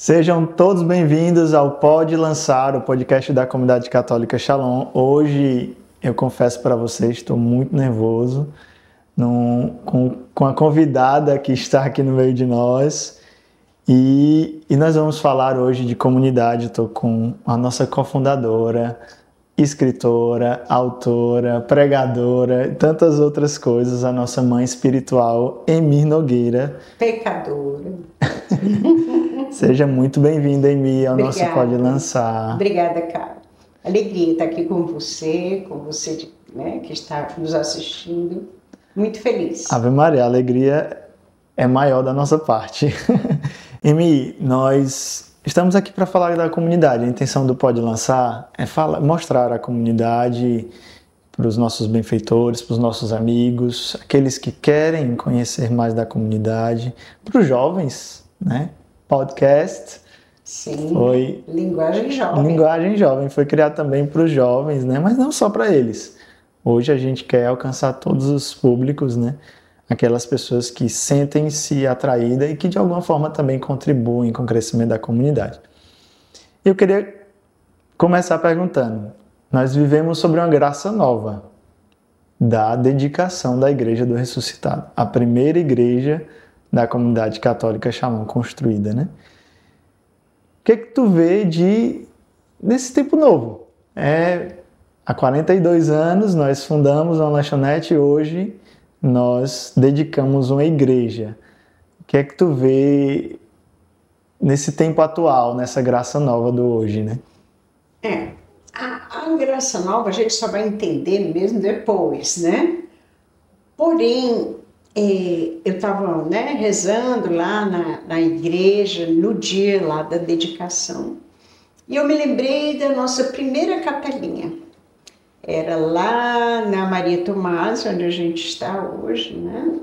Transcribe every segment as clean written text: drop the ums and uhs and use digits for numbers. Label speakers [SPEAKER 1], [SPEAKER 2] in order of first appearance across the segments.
[SPEAKER 1] Sejam todos bem-vindos ao Pode Lançar, o podcast da Comunidade Católica Shalom. Hoje, eu confesso para vocês, estou muito nervoso com a convidada que está aqui no meio de nós. E nós vamos falar hoje de comunidade. Estou com a nossa cofundadora, escritora, autora, pregadora e tantas outras coisas, a nossa mãe espiritual, Emi Nogueira.
[SPEAKER 2] Pecadora.
[SPEAKER 1] Seja muito bem-vinda, Emi, ao nosso Pode Lançar.
[SPEAKER 2] Obrigada, cara. Alegria estar aqui com você que está nos assistindo. Muito feliz.
[SPEAKER 1] Ave Maria, a alegria é maior da nossa parte. Emi, nós estamos aqui para falar da comunidade. A intenção do Pode Lançar é mostrar a comunidade para os nossos benfeitores, para os nossos amigos, aqueles que querem conhecer mais da comunidade, para os jovens, né? Podcast.
[SPEAKER 2] Sim,
[SPEAKER 1] foi
[SPEAKER 2] linguagem jovem.
[SPEAKER 1] Linguagem jovem, foi criado também para os jovens, né? Mas não só para eles. Hoje a gente quer alcançar todos os públicos, né? Aquelas pessoas que sentem-se atraídas e que de alguma forma também contribuem com o crescimento da comunidade. Eu queria começar perguntando, nós vivemos sobre uma graça nova da dedicação da Igreja do Ressuscitado, a primeira igreja da comunidade católica Shalom construída, né? O que tu vê desse tempo novo? Há 42 anos nós fundamos uma lanchonete e hoje nós dedicamos uma igreja. O que é que tu vê nesse tempo atual, nessa graça nova do hoje, né?
[SPEAKER 2] A graça nova a gente só vai entender mesmo depois, né? Porém, eu estava rezando lá na igreja, no dia lá da dedicação, e eu me lembrei da nossa primeira capelinha. Era lá na Maria Tomás, onde a gente está hoje, né?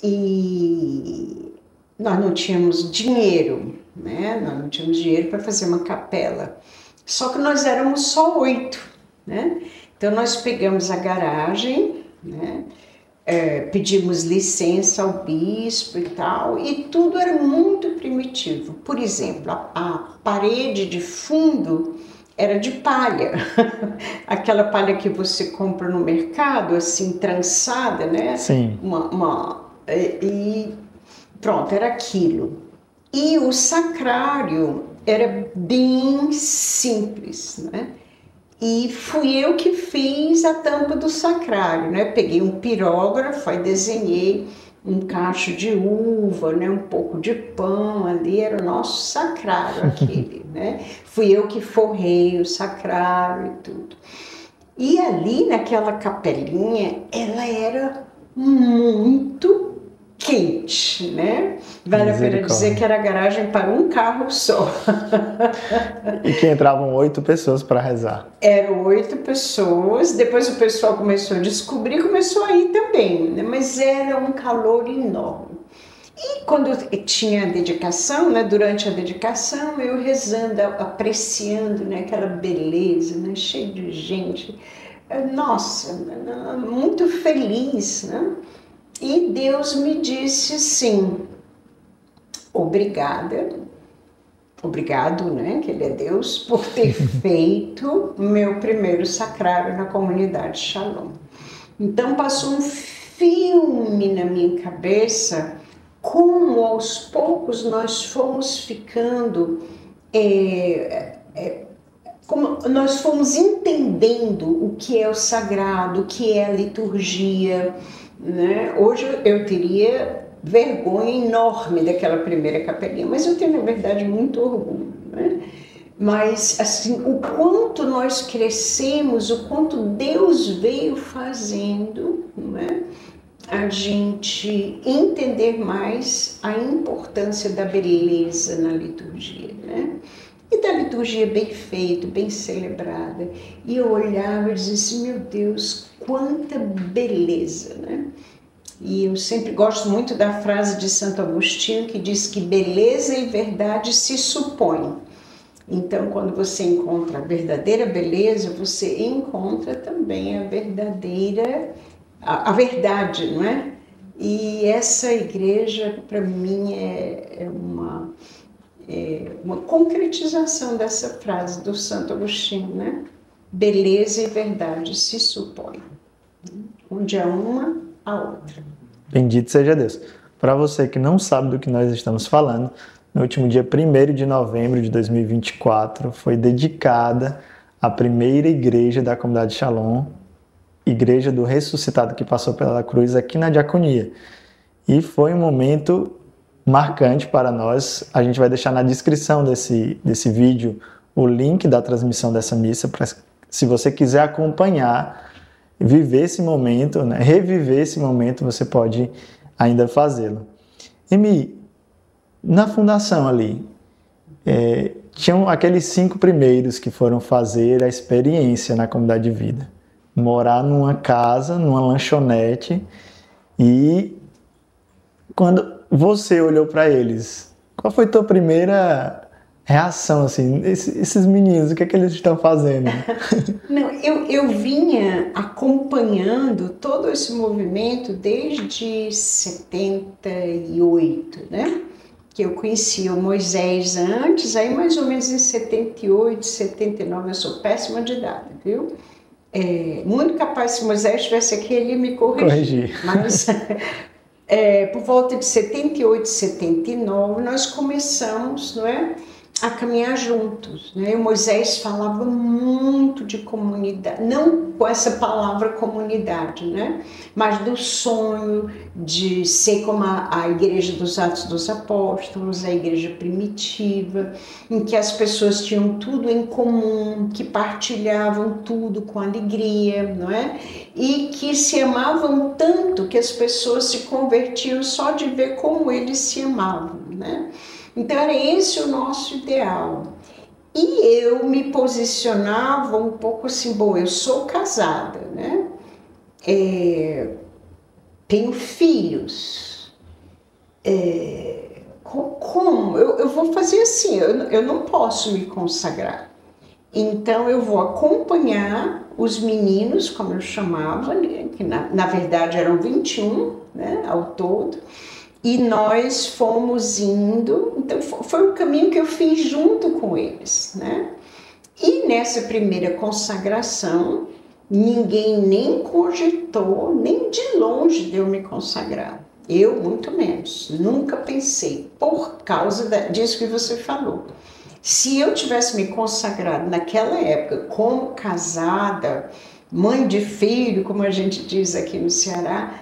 [SPEAKER 2] E nós não tínhamos dinheiro, né? Nós não tínhamos dinheiro para fazer uma capela. Só que nós éramos só 8, né? Então nós pegamos a garagem, né? Pedimos licença ao bispo e tal, e tudo era muito primitivo. Por exemplo, a parede de fundo era de palha, aquela palha que você compra no mercado, assim, trançada, né?
[SPEAKER 1] Sim.
[SPEAKER 2] E pronto, era aquilo. E o sacrário era bem simples, né? E fui eu que fiz a tampa do sacrário, né? Peguei um pirógrafo e desenhei um cacho de uva, né? Um pouco de pão ali, era o nosso sacrário aquele, né? Fui eu que forrei o sacrário e tudo. E ali naquela capelinha, ela era muito quente, né? Vale a pena dizer que era garagem para um carro só.
[SPEAKER 1] E que entravam 8 pessoas para rezar.
[SPEAKER 2] Eram 8 pessoas, depois o pessoal começou a descobrir, começou a ir também, né? Mas era um calor enorme. E quando tinha a dedicação, né? Durante a dedicação, eu rezando, apreciando, né? Aquela beleza, né? Cheio de gente. Nossa, muito feliz, né? E Deus me disse assim, obrigado, né, que Ele é Deus, por ter feito meu primeiro sacrário na comunidade Shalom. Então passou um filme na minha cabeça, como aos poucos nós fomos ficando, como nós fomos entendendo o que é o sagrado, o que é a liturgia, né? Hoje eu teria vergonha enorme daquela primeira capelinha, mas eu tenho, na verdade, muito orgulho, né? Mas, assim, o quanto nós crescemos, o quanto Deus veio fazendo, né? A gente entender mais a importância da beleza na liturgia, né? E da liturgia bem feita, bem celebrada. E eu olhava e dizia assim, meu Deus, quanta beleza, né? E eu sempre gosto muito da frase de Santo Agostinho, que diz que beleza e verdade se supõem. Então, quando você encontra a verdadeira beleza, você encontra também a verdadeira, a verdade, não é? E essa igreja, para mim, uma concretização dessa frase do Santo Agostinho, né? Beleza e verdade se supõem. Onde há uma, há outra.
[SPEAKER 1] Bendito seja Deus. Para você que não sabe do que nós estamos falando, no último dia 1º de novembro de 2024 foi dedicada a primeira igreja da comunidade Shalom, Igreja do Ressuscitado que passou pela cruz aqui na Diaconia. E foi um momento marcante para nós. A gente vai deixar na descrição desse vídeo o link da transmissão dessa missa, para se você quiser acompanhar, viver esse momento, né, reviver esse momento, você pode ainda fazê-lo. Emi, na fundação ali, tinham aqueles 5 primeiros que foram fazer a experiência na comunidade de vida. Morar numa casa, numa lanchonete, e quando você olhou para eles, qual foi a tua primeira reação, assim, esses meninos, o que é que eles estão fazendo?
[SPEAKER 2] Não, eu vinha acompanhando todo esse movimento desde 78, né? Que eu conhecia o Moisés antes, aí mais ou menos em 78, 79, eu sou péssima de data, viu? Muito capaz, se Moisés estivesse aqui, ele ia me corrigir. Mas por volta de 78, 79, nós começamos, não é, a caminhar juntos, né? O Moisés falava muito de comunidade, não com essa palavra comunidade, né? Mas do sonho de ser como a igreja dos Atos dos Apóstolos, a igreja primitiva, em que as pessoas tinham tudo em comum, que partilhavam tudo com alegria, não é? E que se amavam tanto que as pessoas se convertiam só de ver como eles se amavam, né? Então era esse o nosso ideal. E eu me posicionava um pouco assim, bom, eu sou casada, né? Tenho filhos. Como? Eu vou fazer assim, eu não posso me consagrar. Então eu vou acompanhar os meninos, como eu chamava, né? Que na verdade eram 21, né, ao todo. E nós fomos indo, então foi um caminho que eu fiz junto com eles, né? E nessa primeira consagração, ninguém nem cogitou, nem de longe de eu me consagrar. Eu, muito menos, nunca pensei, por causa disso que você falou. Se eu tivesse me consagrado naquela época como casada, mãe de filho, como a gente diz aqui no Ceará,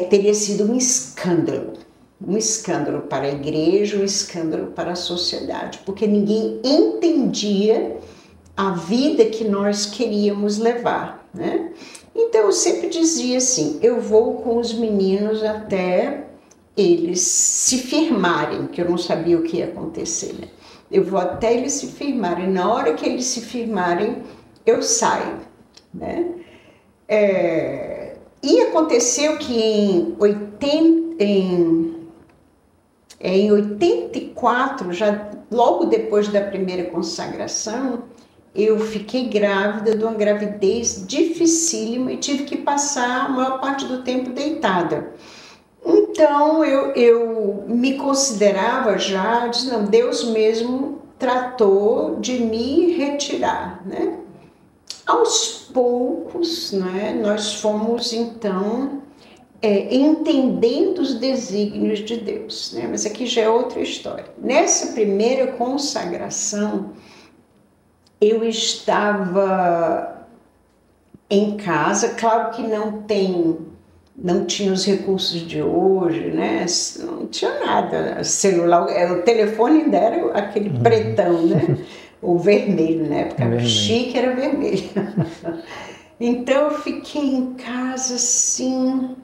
[SPEAKER 2] teria sido um escândalo para a igreja, um escândalo para a sociedade, porque ninguém entendia a vida que nós queríamos levar, né? Então eu sempre dizia assim, eu vou com os meninos até eles se firmarem, que eu não sabia o que ia acontecer, né? Eu vou até eles se firmarem, na hora que eles se firmarem, eu saio, né? E aconteceu que em 84, já logo depois da primeira consagração, eu fiquei grávida de uma gravidez dificílima e tive que passar a maior parte do tempo deitada. Então eu me considerava já, disse, não, Deus mesmo tratou de me retirar, né? Aos poucos, né, nós fomos então entendendo os desígnios de Deus, né? Mas aqui já é outra história. Nessa primeira consagração, eu estava em casa, claro que não tinha os recursos de hoje, né? Não tinha nada, celular, o telefone ainda era aquele pretão, né? O vermelho, né? Porque o chique era vermelho. Então eu fiquei em casa assim,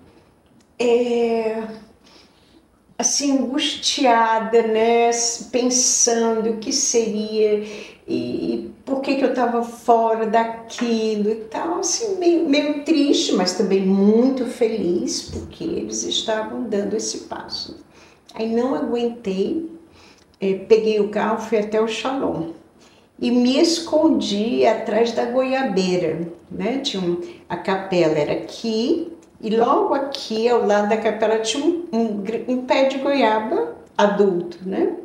[SPEAKER 2] angustiada, né? Pensando o que seria e por que eu estava fora daquilo e tal, assim, meio triste, mas também muito feliz, porque eles estavam dando esse passo. Aí não aguentei, peguei o carro, fui até o Shalom e me escondi atrás da goiabeira, né? A capela era aqui e logo aqui ao lado da capela tinha um pé de goiaba adulto, né?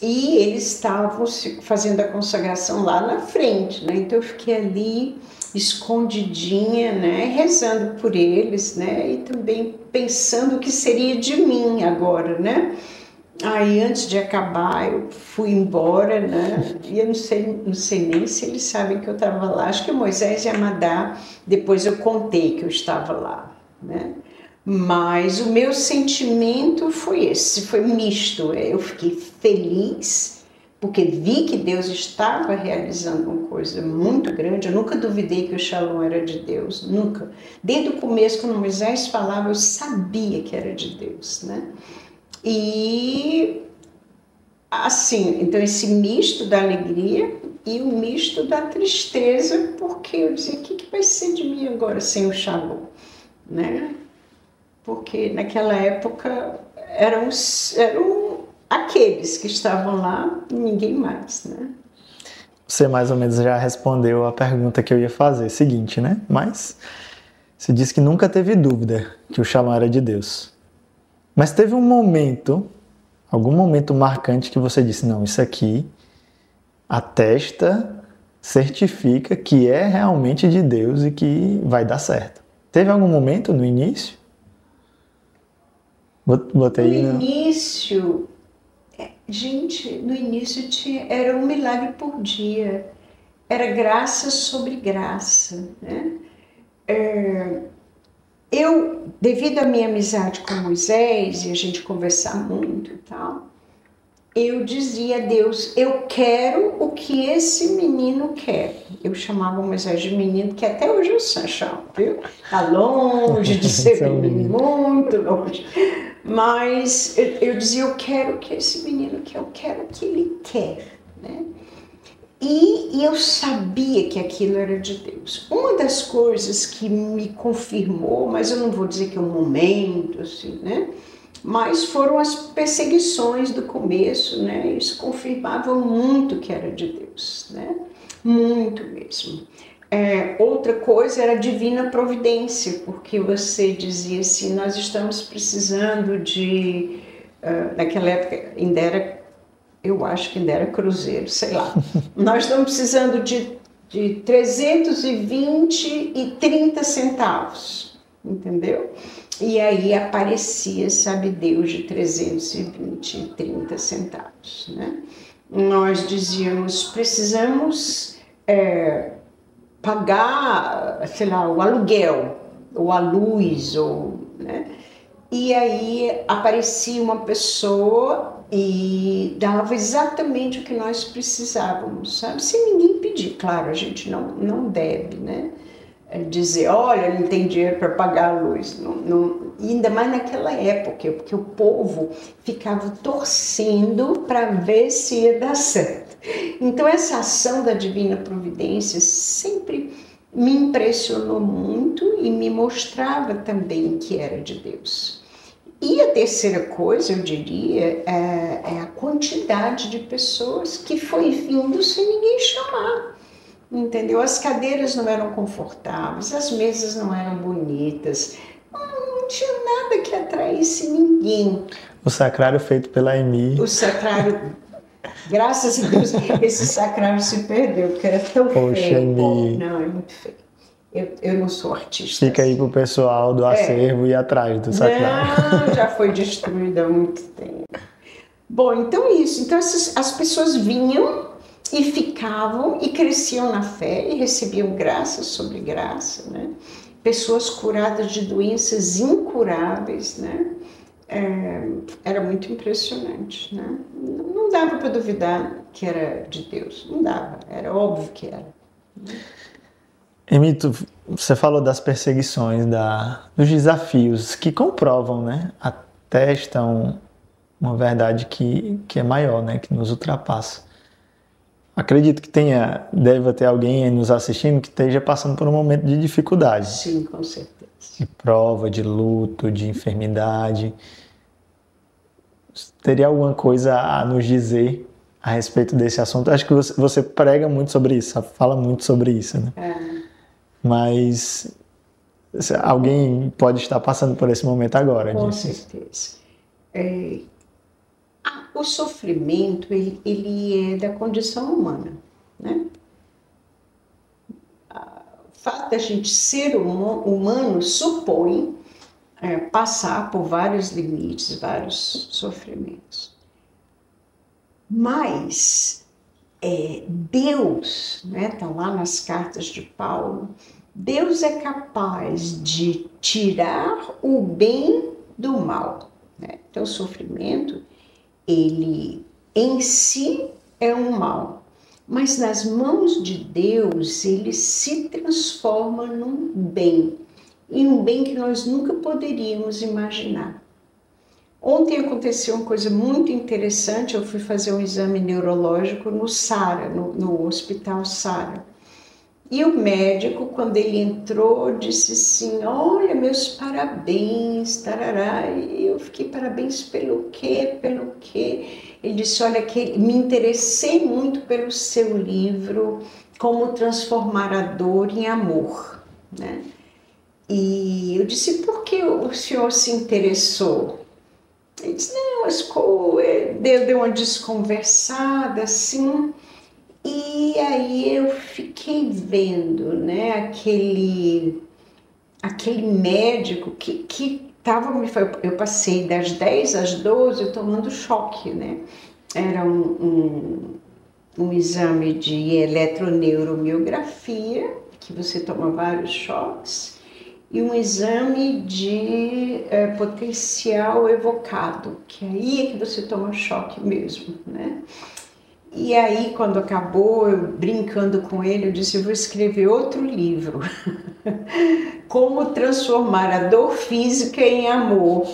[SPEAKER 2] E eles estavam fazendo a consagração lá na frente, né? Então eu fiquei ali escondidinha, né? Rezando por eles, né? E também pensando o que seria de mim agora, né? Aí antes de acabar eu fui embora, né? E eu não sei nem se eles sabem que eu estava lá. Acho que o Moisés e a Madá, depois eu contei que eu estava lá, né? Mas o meu sentimento foi esse, foi misto. Eu fiquei feliz, porque vi que Deus estava realizando uma coisa muito grande. Eu nunca duvidei que o Shalom era de Deus, nunca. Desde o começo, quando Moisés falava, eu sabia que era de Deus, né? E assim, então esse misto da alegria e o misto da tristeza, porque eu dizia, o que vai ser de mim agora sem o Shalom, né? Porque naquela época eram aqueles que estavam lá e ninguém mais, né?
[SPEAKER 1] Você mais ou menos já respondeu a pergunta que eu ia fazer, seguinte, né? Mas você disse que nunca teve dúvida que o Shalom era de Deus. Mas teve um momento, algum momento marcante que você disse, não, isso aqui atesta, certifica que é realmente de Deus e que vai dar certo. Teve algum momento no início? Botei
[SPEAKER 2] no início, gente, no início era um milagre por dia. Era graça sobre graça, né? Eu, devido à minha amizade com Moisés e a gente conversar muito e tal, eu dizia a Deus, eu quero o que esse menino quer. Eu chamava Moisés de menino, que até hoje eu chamo, viu? Tá longe de ser menino, muito longe. Mas eu dizia, eu quero o que esse menino quer, eu quero o que ele quer, né? E eu sabia que aquilo era de Deus. Uma das coisas que me confirmou, mas eu não vou dizer que é um momento, assim, né? Mas foram as perseguições do começo, né? Isso confirmava muito que era de Deus, né? Muito mesmo. Outra coisa era a divina providência, porque você dizia assim, nós estamos precisando de... naquela época ainda era, eu acho que ainda era cruzeiro, sei lá. Nós estamos precisando de 320 e 30 centavos, entendeu? E aí aparecia, sabe Deus, de 320 e 30 centavos, né? Nós dizíamos, precisamos pagar, sei lá, o aluguel, ou a luz, ou, né? E aí aparecia uma pessoa e dava exatamente o que nós precisávamos, sabe? Sem ninguém pedir, claro, a gente não deve, né? Dizer, olha, não tem dinheiro para pagar a luz. Ainda mais naquela época, porque o povo ficava torcendo para ver se ia dar certo. Então essa ação da Divina Providência sempre me impressionou muito e me mostrava também que era de Deus. E a terceira coisa, eu diria, é a quantidade de pessoas que foi vindo sem ninguém chamar. Entendeu? As cadeiras não eram confortáveis, as mesas não eram bonitas, não tinha nada que atraísse ninguém.
[SPEAKER 1] O sacrário feito pela Emi.
[SPEAKER 2] O sacrário, graças a Deus, esse sacrário se perdeu, porque era tão feio.
[SPEAKER 1] Emi.
[SPEAKER 2] Não, é muito feio. Eu não sou artista.
[SPEAKER 1] Fica aí pro pessoal do acervo e atrás do sacrário.
[SPEAKER 2] Não, já foi destruído há muito tempo. Bom, então isso. Então as pessoas vinham e ficavam e cresciam na fé e recebiam graça sobre graça, né? Pessoas curadas de doenças incuráveis, né? Era muito impressionante, né? Não dava para duvidar que era de Deus, não dava, era óbvio que era.
[SPEAKER 1] Emi, você falou das perseguições, dos desafios que comprovam, né? Atestam uma verdade que é maior, né? Que nos ultrapassa. Acredito que deve ter alguém aí nos assistindo que esteja passando por um momento de dificuldade.
[SPEAKER 2] Sim, com certeza.
[SPEAKER 1] De prova, de luto, de enfermidade. Teria alguma coisa a nos dizer a respeito desse assunto? Acho que você prega muito sobre isso, fala muito sobre isso, né? Mas alguém pode estar passando por esse momento agora.
[SPEAKER 2] Com certeza. O sofrimento, ele é da condição humana, né? O fato da gente ser humano supõe passar por vários limites, vários sofrimentos. Mas Deus, né, tá lá nas cartas de Paulo, Deus é capaz de tirar o bem do mal, né? Então, o sofrimento, ele em si é um mal, mas nas mãos de Deus ele se transforma num bem, e um bem que nós nunca poderíamos imaginar. Ontem aconteceu uma coisa muito interessante, eu fui fazer um exame neurológico no SARA, no Hospital SARA. E o médico, quando ele entrou, disse assim, olha, meus parabéns, tarará. E eu fiquei, parabéns pelo quê? Pelo quê? Ele disse, olha, que me interessei muito pelo seu livro, Como Transformar a Dor em Amor, né? E eu disse, por que o senhor se interessou? Ele disse, não, deu uma desconversada, assim, e aí eu fiquei vendo, né, aquele médico que estava, eu passei das 10 às 12 tomando choque, né, era um exame de eletroneuromiografia, que você toma vários choques, e um exame de potencial evocado, que aí é que você toma choque mesmo, né? E aí, quando acabou, eu brincando com ele, eu disse, eu vou escrever outro livro. Como transformar a dor física em amor.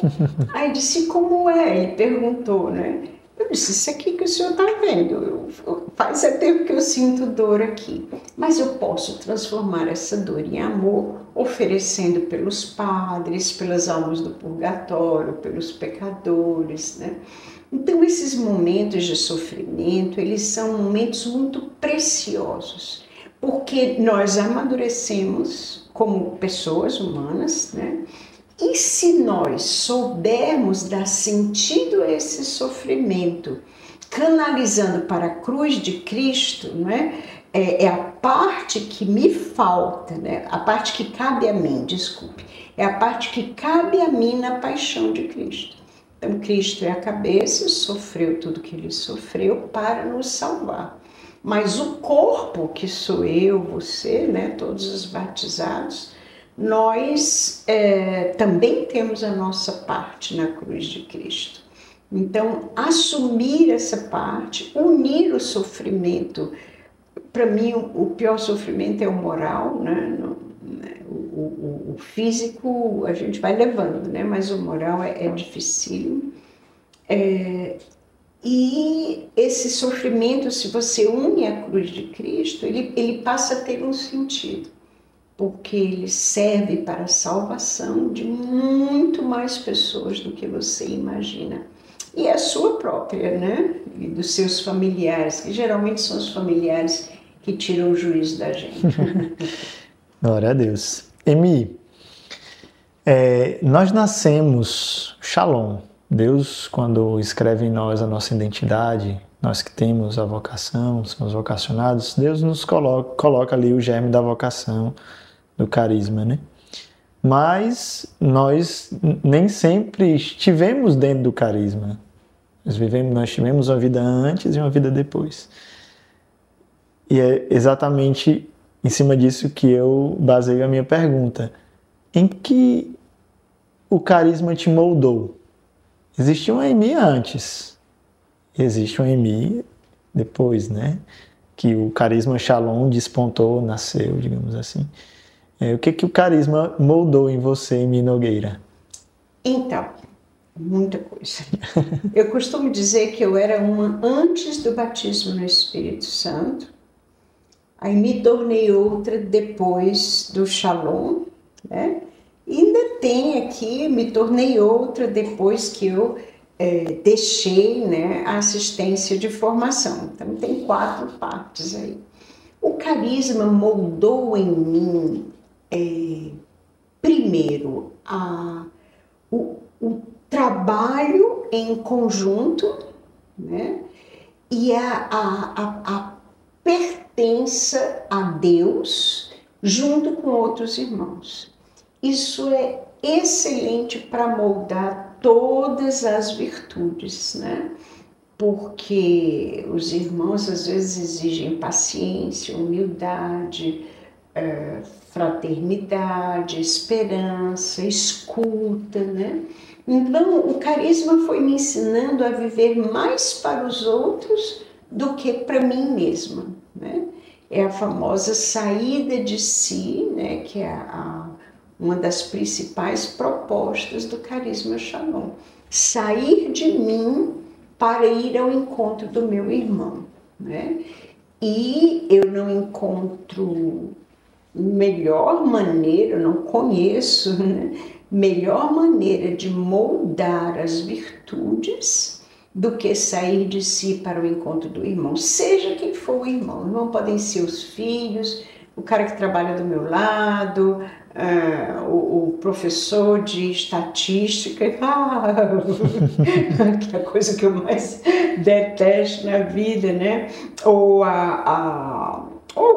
[SPEAKER 2] Aí disse, como é? Ele perguntou, né? Eu disse, isso aqui que o senhor está vendo, faz tempo que eu sinto dor aqui, mas eu posso transformar essa dor em amor, oferecendo pelos padres, pelas almas do purgatório, pelos pecadores, né? Então, esses momentos de sofrimento, eles são momentos muito preciosos, porque nós amadurecemos como pessoas humanas, né? E se nós soubermos dar sentido a esse sofrimento, canalizando para a cruz de Cristo, não é? É a parte que me falta, né? A parte que cabe a mim, desculpe, é a parte que cabe a mim na paixão de Cristo. Então, Cristo é a cabeça, sofreu tudo que ele sofreu para nos salvar. Mas o corpo, que sou eu, você, né? Todos os batizados, nós também temos a nossa parte na cruz de Cristo. Então, assumir essa parte, unir o sofrimento. Para mim, o pior sofrimento é o moral, né? O físico a gente vai levando, né? Mas o moral é dificílimo. E esse sofrimento, se você une a cruz de Cristo, ele passa a ter um sentido, porque ele serve para a salvação de muito mais pessoas do que você imagina. E a sua própria, né? E dos seus familiares, que geralmente são os familiares que tiram o juízo da gente.
[SPEAKER 1] Glória a Deus. Emi, nós nascemos Shalom. Deus, quando escreve em nós a nossa identidade, nós que temos a vocação, somos vocacionados, Deus nos coloca ali o germe da vocação, do carisma, né? Mas nós nem sempre estivemos dentro do carisma. Nós tivemos uma vida antes e uma vida depois. E é exatamente em cima disso que eu baseio a minha pergunta. Em que o carisma te moldou? Existe uma Emi antes, existe uma Emi depois, né? Que o carisma Shalom despontou, nasceu, digamos assim. O que o carisma moldou em você, Emi Nogueira?
[SPEAKER 2] Então, muita coisa. Eu costumo dizer que eu era uma antes do batismo no Espírito Santo, aí me tornei outra depois do Shalom, né? E ainda tem aqui, me tornei outra depois que eu deixei, né, a assistência de formação. Então tem 4 partes aí. O carisma moldou em mim, primeiro, o trabalho em conjunto, né? E a pertença a Deus junto com outros irmãos. Isso é excelente para moldar todas as virtudes, né? Porque os irmãos às vezes exigem paciência, humildade, fraternidade, esperança, escuta, né? Então, o carisma foi me ensinando a viver mais para os outros do que para mim mesma, né? É a famosa saída de si, né? Que é uma das principais propostas do carisma Shalom. Sair de mim para ir ao encontro do meu irmão, né? E eu não encontro melhor maneira, eu não conheço, né? Melhor maneira de moldar as virtudes do que sair de si para o encontro do irmão, seja quem for o irmão. O irmão podem ser os filhos, o cara que trabalha do meu lado, o professor de estatística, que é a coisa que eu mais detesto na vida, né? Ou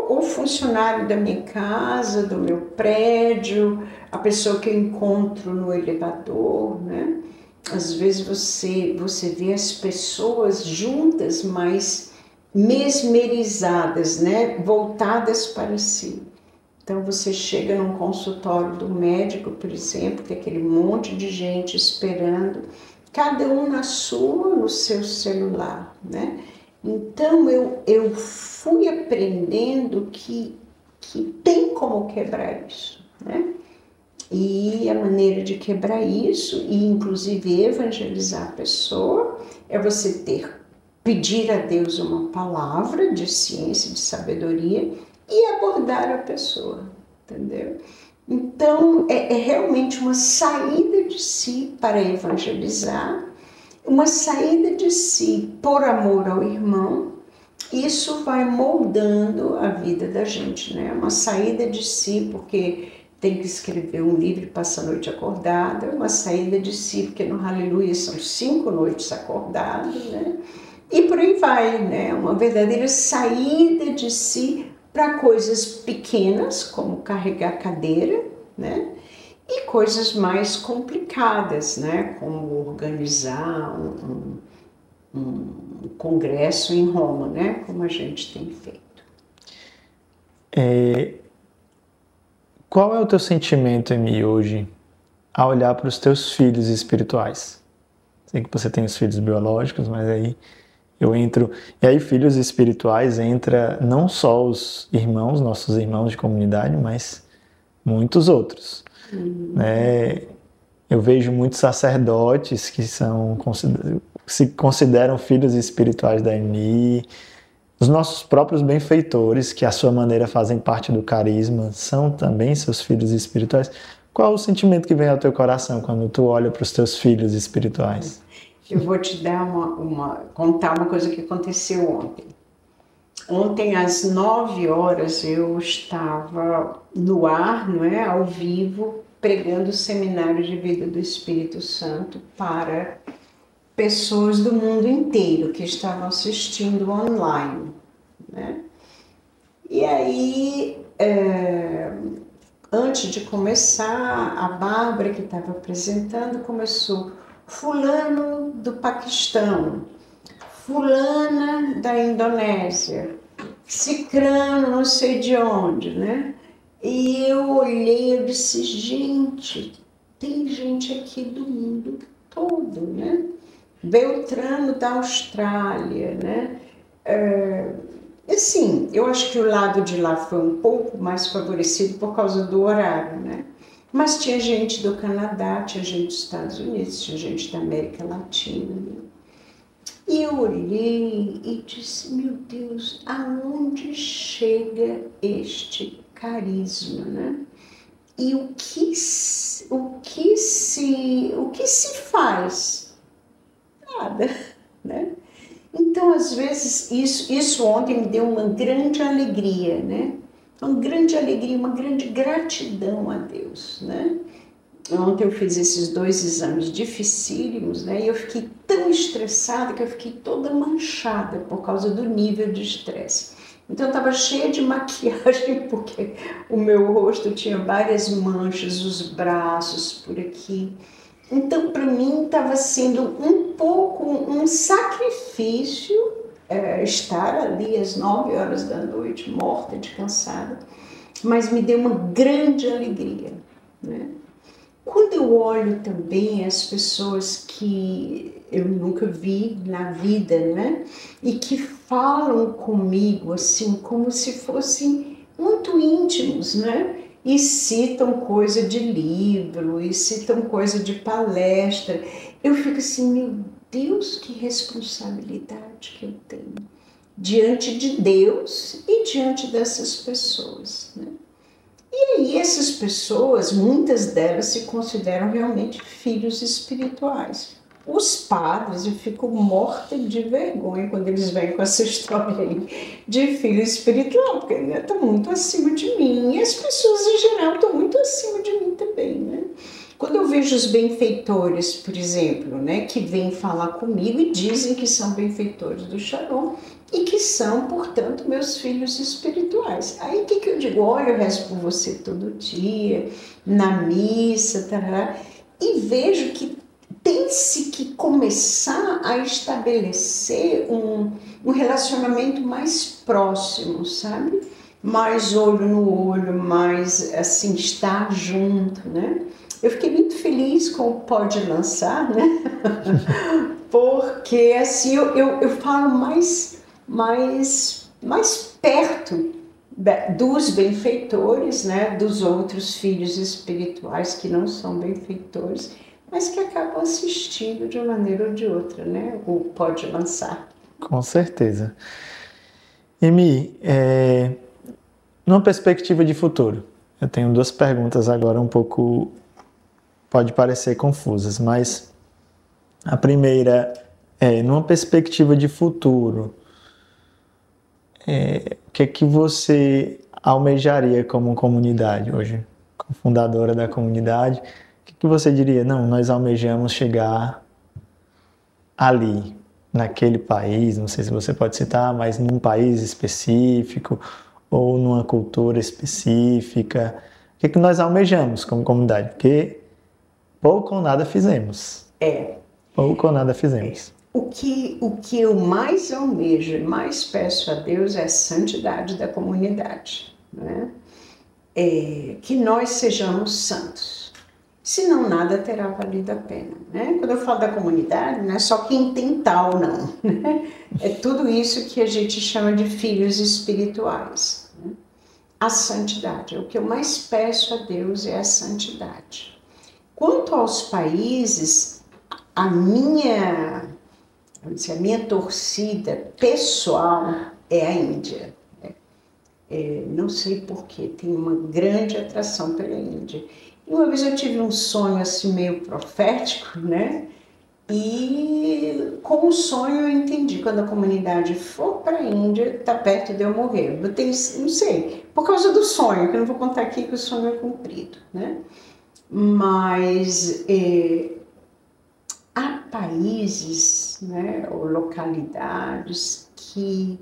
[SPEAKER 2] o funcionário da minha casa, do meu prédio, a pessoa que eu encontro no elevador, né? Às vezes você vê as pessoas juntas, mas mesmerizadas, né? Voltadas para si. Então você chega num consultório do médico, por exemplo, tem aquele monte de gente esperando, cada um no seu celular, né? Então eu fui aprendendo que tem como quebrar isso, né? E a maneira de quebrar isso, e inclusive evangelizar a pessoa, é você pedir a Deus uma palavra de ciência, de sabedoria e abordar a pessoa, entendeu? Então é realmente uma saída de si para evangelizar, uma saída de si por amor ao irmão. Isso vai moldando a vida da gente, né? Uma saída de si porque tem que escrever um livro e passar a noite acordada, uma saída de si porque no Aleluia são 5 noites acordadas, né? E por aí vai, né? Uma verdadeira saída de si para coisas pequenas, como carregar cadeira, né? E coisas mais complicadas, né? Como organizar um congresso em Roma, né? Como a gente tem feito.
[SPEAKER 1] Qual é o teu sentimento, Emi, hoje, ao olhar para os teus filhos espirituais? Sei que você tem os filhos biológicos, mas aí eu entro... E aí filhos espirituais entra não só os irmãos, nossos irmãos de comunidade, mas muitos outros. Né? Eu vejo muitos sacerdotes que se consideram filhos espirituais da Emi, os nossos próprios benfeitores, que à sua maneira fazem parte do carisma, são também seus filhos espirituais. Qual o sentimento que vem ao teu coração quando tu olha para os teus filhos espirituais?
[SPEAKER 2] Eu vou te dar contar uma coisa que aconteceu ontem. Ontem, às 9 horas, eu estava no ar, não é, ao vivo, pregando o Seminário de Vida do Espírito Santo para pessoas do mundo inteiro que estavam assistindo online, né? E aí, antes de começar, a Bárbara, que estava apresentando, começou: fulano do Paquistão, fulana da Indonésia, cicrano não sei de onde, né? E eu olhei e disse: gente, tem gente aqui do mundo todo, né? Beltrano da Austrália, né? Assim, eu acho que o lado de lá foi um pouco mais favorecido por causa do horário, né? Mas tinha gente do Canadá, tinha gente dos Estados Unidos, tinha gente da América Latina, né? E eu olhei e disse: meu Deus, aonde chega este carisma, né? E o que se faz? Nada, né? Então, às vezes, isso ontem me deu uma grande alegria, né? Uma grande alegria, uma grande gratidão a Deus, né? Ontem eu fiz esses 2 exames dificílimos, né? E eu fiquei tão estressada que eu fiquei toda manchada por causa do nível de estresse. Então eu estava cheia de maquiagem porque o meu rosto tinha várias manchas, os braços por aqui. Então para mim estava sendo um pouco um sacrifício estar ali às 9 horas da noite, morta de cansada, mas me deu uma grande alegria, né? Quando eu olho também as pessoas que eu nunca vi na vida, né? E que falam comigo assim, como se fossem muito íntimos, né? E citam coisa de livro, e citam coisa de palestra. Eu fico assim, meu Deus, que responsabilidade que eu tenho diante de Deus e diante dessas pessoas, né? E aí essas pessoas, muitas delas se consideram realmente filhos espirituais. Os padres, eu fico morta de vergonha quando eles vêm com essa história aí de filho espiritual, porque estão muito acima de mim. E as pessoas em geral estão muito acima de mim também, né? Quando eu vejo os benfeitores, por exemplo, né, que vêm falar comigo e dizem que são benfeitores do Shalom, e que são, portanto, meus filhos espirituais. Aí o que eu digo? Olha, eu rezo por você todo dia, na missa, tarará, e vejo que tem-se que começar a estabelecer um relacionamento mais próximo, sabe? Mais olho no olho, mais, assim, estar junto, né? Eu fiquei muito feliz com o Pode Lançar, né? Porque, assim, eu falo mais perto dos benfeitores, né, dos outros filhos espirituais que não são benfeitores, mas que acabam assistindo de uma maneira ou de outra, né, o Pode Lançar.
[SPEAKER 1] Com certeza. Emi, numa perspectiva de futuro, eu tenho 2 perguntas agora um pouco, pode parecer confusas, mas a primeira é, numa perspectiva de futuro, o que é que você almejaria como comunidade hoje, como fundadora da comunidade? O que é que você diria? Não, nós almejamos chegar ali, naquele país, não sei se você pode citar, mas num país específico ou numa cultura específica. O que é que nós almejamos como comunidade? Porque pouco ou nada fizemos. Pouco ou nada fizemos.
[SPEAKER 2] O que eu mais almejo e mais peço a Deus é a santidade da comunidade, né? Que nós sejamos santos. Senão nada terá valido a pena, né? Quando eu falo da comunidade, não é só quem tem tal, não, né? É tudo isso que a gente chama de filhos espirituais, né? A santidade. O que eu mais peço a Deus é a santidade. Quanto aos países, a minha torcida pessoal é a Índia. Não sei porquê, tenho uma grande atração pela Índia. E uma vez eu tive um sonho assim meio profético, né? E com o sonho eu entendi, quando a comunidade for para a Índia, está perto de eu morrer. Eu tenho, não sei, por causa do sonho, que eu não vou contar aqui que o sonho é cumprido, né? Mas há países, né, ou localidades que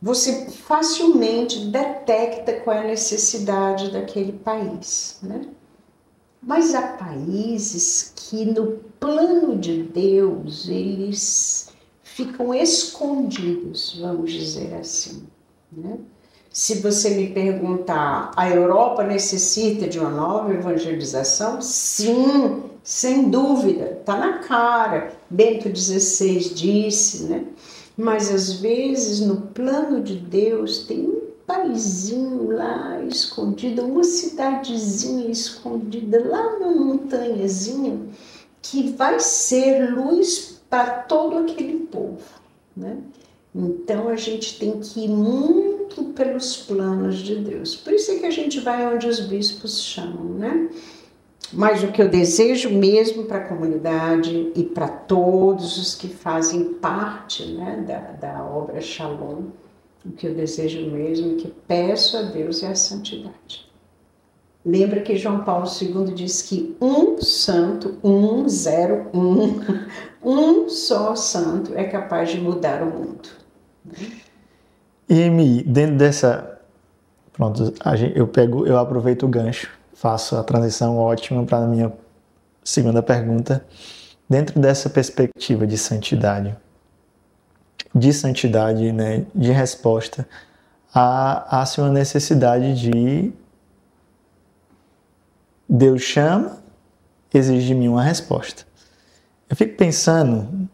[SPEAKER 2] você facilmente detecta qual é a necessidade daquele país, né? Mas há países que no plano de Deus eles ficam escondidos, vamos dizer assim, né? Se você me perguntar, a Europa necessita de uma nova evangelização? Sim, sem dúvida, está na cara. Bento XVI disse, né? Mas às vezes no plano de Deus tem um paizinho lá escondido, uma cidadezinha escondida lá na montanhazinha que vai ser luz para todo aquele povo, né? Então a gente tem que ir muito pelos planos de Deus. Por isso é que a gente vai onde os bispos chamam, né? Mas o que eu desejo mesmo para a comunidade e para todos os que fazem parte, né, da obra Shalom, o que eu desejo mesmo e que peço a Deus é a santidade. Lembra que João Paulo II diz que um santo, 101, um só santo é capaz de mudar o mundo.
[SPEAKER 1] E Amy, dentro dessa, pronto, eu aproveito o gancho, faço a transição ótima para a minha segunda pergunta. Dentro dessa perspectiva de santidade, né, de resposta, há-se uma necessidade de Deus chama, exige de mim uma resposta. Eu fico pensando,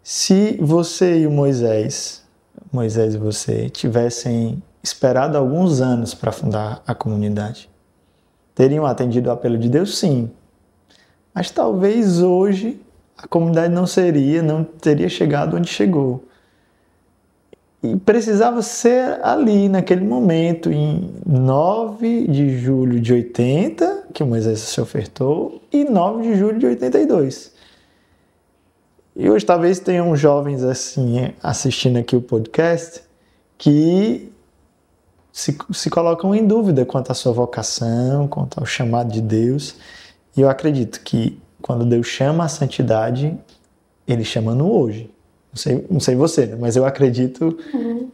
[SPEAKER 1] se você e o Moisés e você tivessem esperado alguns anos para fundar a comunidade, teriam atendido o apelo de Deus? Sim. Mas talvez hoje a comunidade não teria chegado onde chegou. E precisava ser ali, naquele momento, em 9 de julho de 80, que o Moisés se ofertou, e 9 de julho de 82. E hoje talvez tenham jovens assim, assistindo aqui o podcast, que se colocam em dúvida quanto à sua vocação, quanto ao chamado de Deus. E eu acredito que quando Deus chama a santidade, Ele chama no hoje. Não sei você, mas eu acredito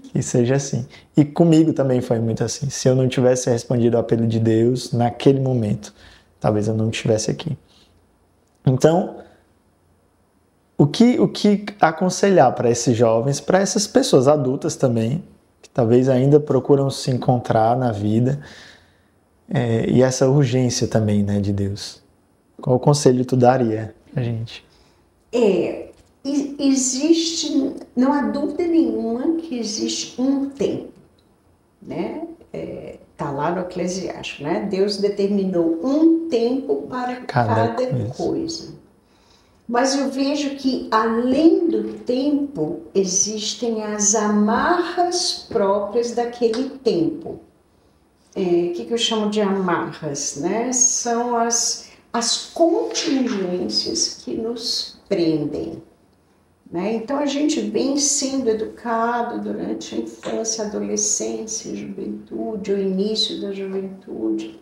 [SPEAKER 1] que seja assim. E comigo também foi muito assim. Se eu não tivesse respondido ao apelo de Deus naquele momento, talvez eu não estivesse aqui. Então, o que aconselhar para esses jovens, para essas pessoas adultas também, que talvez ainda procuram se encontrar na vida, e essa urgência também, né, de Deus? Qual conselho tu daria a gente?
[SPEAKER 2] Existe, não há dúvida nenhuma que existe um tempo, né? Tá lá no Eclesiastes, né? Deus determinou um tempo para cada coisa. Mas eu vejo que, além do tempo, existem as amarras próprias daquele tempo. O que eu chamo de amarras, né? São as contingências que nos prendem. Né? Então, a gente vem sendo educado durante a infância, adolescência, juventude, o início da juventude,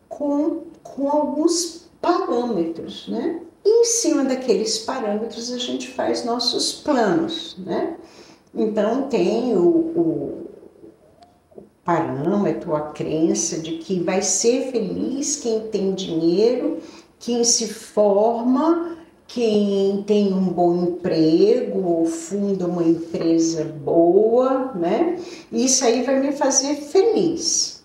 [SPEAKER 2] com alguns parâmetros, né? E em cima daqueles parâmetros a gente faz nossos planos, né? Então tem o parâmetro, a crença de que vai ser feliz quem tem dinheiro, quem se forma, quem tem um bom emprego ou funda uma empresa boa, né? Isso aí vai me fazer feliz.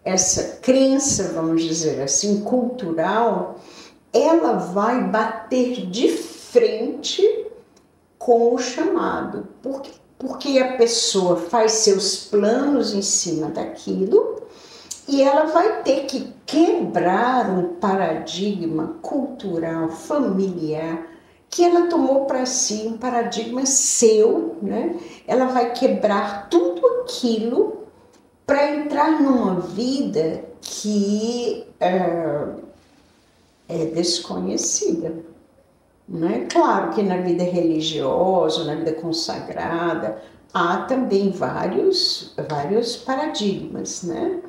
[SPEAKER 2] Essa crença, vamos dizer assim, cultural, ela vai bater de frente com o chamado. Porque a pessoa faz seus planos em cima daquilo e ela vai ter que quebrar um paradigma cultural, familiar, que ela tomou para si, um paradigma seu, né? Ela vai quebrar tudo aquilo para entrar numa vida que é desconhecida. Né? Claro que na vida religiosa, na vida consagrada, há também vários paradigmas, né?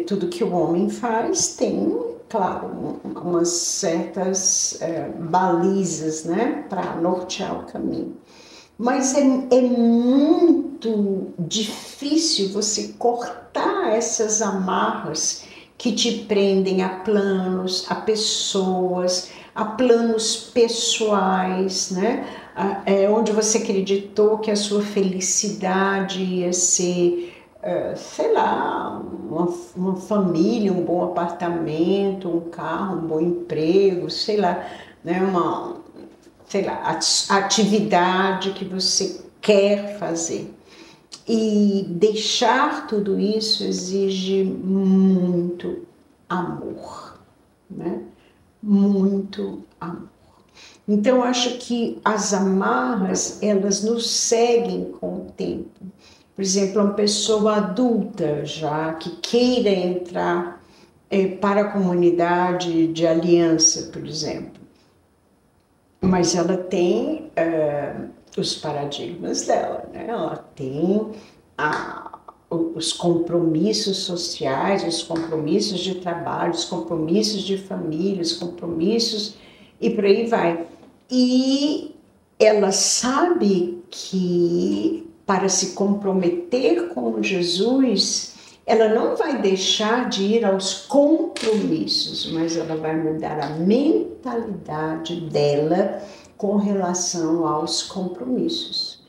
[SPEAKER 2] Tudo que o homem faz tem, claro, umas certas balizas, né? Para nortear o caminho. Mas é muito difícil você cortar essas amarras que te prendem a planos, a pessoas, a planos pessoais, né? Onde você acreditou que a sua felicidade ia ser, sei lá, uma família, um bom apartamento, um carro, um bom emprego, sei lá, né? A atividade que você quer fazer. E deixar tudo isso exige muito amor, né? Muito amor. Então, eu acho que as amarras, elas nos seguem com o tempo. Por exemplo, uma pessoa adulta já, que queira entrar para a comunidade de aliança, por exemplo. Mas ela tem os paradigmas dela, né? Ela tem os compromissos sociais, os compromissos de trabalho, os compromissos de família, os compromissos e por aí vai. E ela sabe que para se comprometer com Jesus, ela não vai deixar de ir aos compromissos, mas ela vai mudar a mentalidade dela com relação aos compromissos.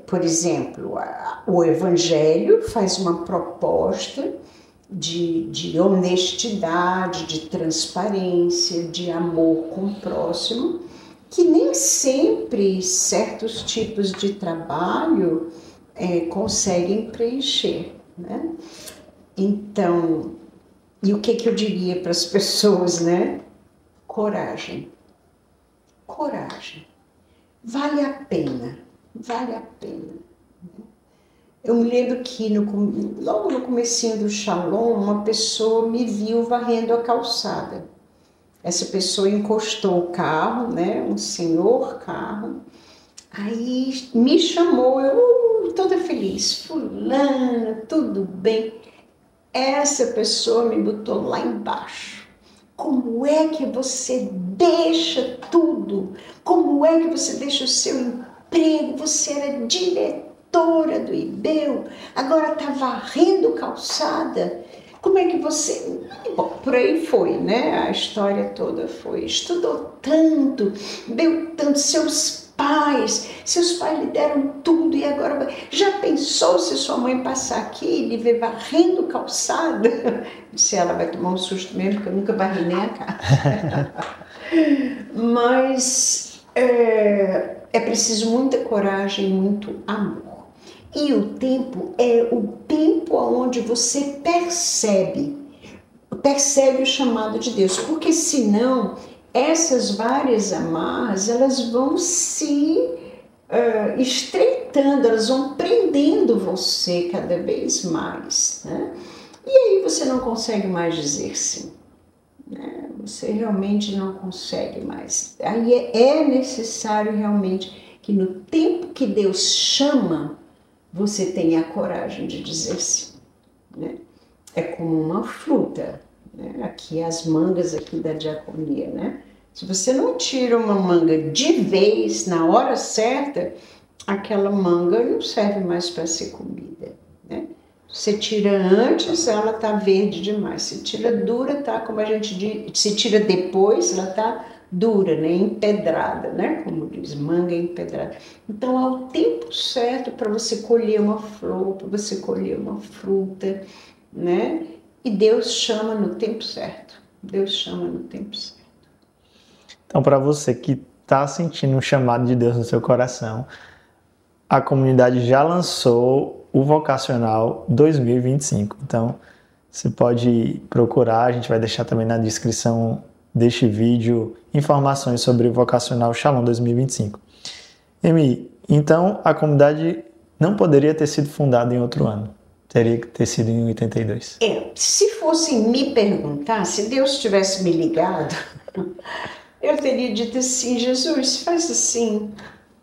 [SPEAKER 2] Por exemplo, o Evangelho faz uma proposta de honestidade, de transparência, de amor com o próximo, que nem sempre certos tipos de trabalho conseguem preencher, né? Então, e o que eu diria para as pessoas, né? Coragem. Coragem. Vale a pena. Vale a pena. Eu me lembro que logo no comecinho do Shalom, uma pessoa me viu varrendo a calçada. Essa pessoa encostou o carro, né, um senhor carro, aí me chamou, eu toda feliz, fulana, tudo bem. Essa pessoa me botou lá embaixo. Como é que você deixa tudo? Como é que você deixa o seu emprego? Você era diretora do IBEL, agora está varrendo calçada. Como é que você... Bom, por aí foi, né? A história toda foi. Estudou tanto, deu tanto, seus pais lhe deram tudo e agora... Já pensou se sua mãe passar aqui e lhe ver varrendo calçada? Se ela vai tomar um susto mesmo, porque eu nunca varri nem a casa. Mas é preciso muita coragem, muito amor. E o tempo é o tempo onde você percebe o chamado de Deus, porque senão essas várias amarras, elas vão se estreitando, elas vão prendendo você cada vez mais, né? E aí você não consegue mais dizer sim, né? Você realmente não consegue mais. Aí é necessário realmente que no tempo que Deus chama, você tenha a coragem de dizer sim, né? É como uma fruta, né? Aqui as mangas aqui da diaconia, né? Se você não tira uma manga de vez, na hora certa, aquela manga não serve mais para ser comida, né? Se tira antes, ela tá verde demais. Se tira dura, tá, como a gente diz, se tira depois, ela tá dura, né? Empedrada, né? Como diz, manga empedrada. Então, há o tempo certo para você colher uma flor, para você colher uma fruta, né? E Deus chama no tempo certo. Deus chama no tempo certo.
[SPEAKER 1] Então, para você que está sentindo o chamado de Deus no seu coração, a comunidade já lançou o Vocacional 2025. Então, você pode procurar, a gente vai deixar também na descrição deste vídeo informações sobre o Vocacional Shalom 2025. Emi, então a comunidade não poderia ter sido fundada em outro ano, teria que ter sido em 82.
[SPEAKER 2] Se fossem me perguntar, se Deus tivesse me ligado, eu teria dito assim: Jesus, faz assim,